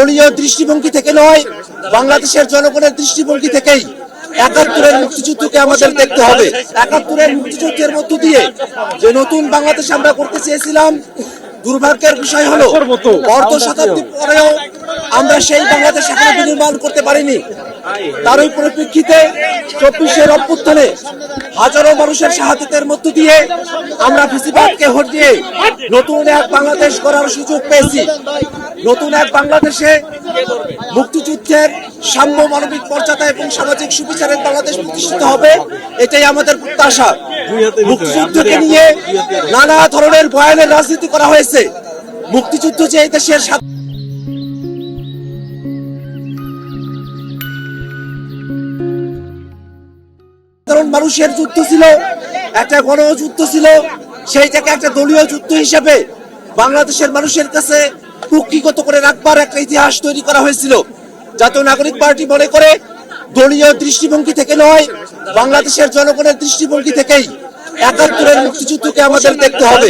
দলীয় দৃষ্টিভঙ্গি থেকে নয়, বাংলাদেশের জনগণের দৃষ্টিভঙ্গি থেকেই ৭১-এর মুক্তিযুদ্ধকে আমাদের দেখতে হবে। ৭১-এর মুক্তিযুদ্ধের মধ্য দিয়ে যে নতুন বাংলাদেশ আমরা করতে চেয়েছিলাম, দুর্ভাগ্যের বিষয় হলো অর্ধ শতাব্দী পরেও আমরা সেই বাংলাদেশ এখনো বিনির্মাণ করতে পারিনি। তারই পরিপ্রেক্ষিতে ২৪শে অভ্যুত্থানে হাজারো মানুষের শাহাদাতের মধ্য দিয়ে আমরা ফ্যাসিবাদকে হটিয়ে নতুন এক বাংলাদেশ গড়ার সুযোগ পেয়েছি। নতুন এক বাংলাদেশে মুক্তিযুদ্ধের সাম্য, মানবিক মর্যাদা এবং সামাজিক সুবিচারের বাংলাদেশ প্রতিষ্ঠিত হবে, এটাই আমাদের প্রত্যাশা। মুক্তিযুদ্ধকে নিয়ে নানা ধরনের বয়ানের রাজনীতি করা হয়েছে। মুক্তিযুদ্ধ যে এই দেশের সাধারণ মানুষের যুদ্ধ ছিল, একটা গণযুদ্ধ ছিল, সেইটাকে একটা দলীয় যুদ্ধ হিসেবে বাংলাদেশের মানুষের কাছে কুক্ষিগত করে রাখবার একটা ইতিহাস তৈরি করা হয়েছিল। জাতীয় নাগরিক পার্টি মনে করে দলীয় দৃষ্টিভঙ্গি থেকে নয়, বাংলাদেশের জনগণের দৃষ্টিভঙ্গি থেকেই ৭১-এর মুক্তিযুদ্ধকে আমাদের দেখতে হবে।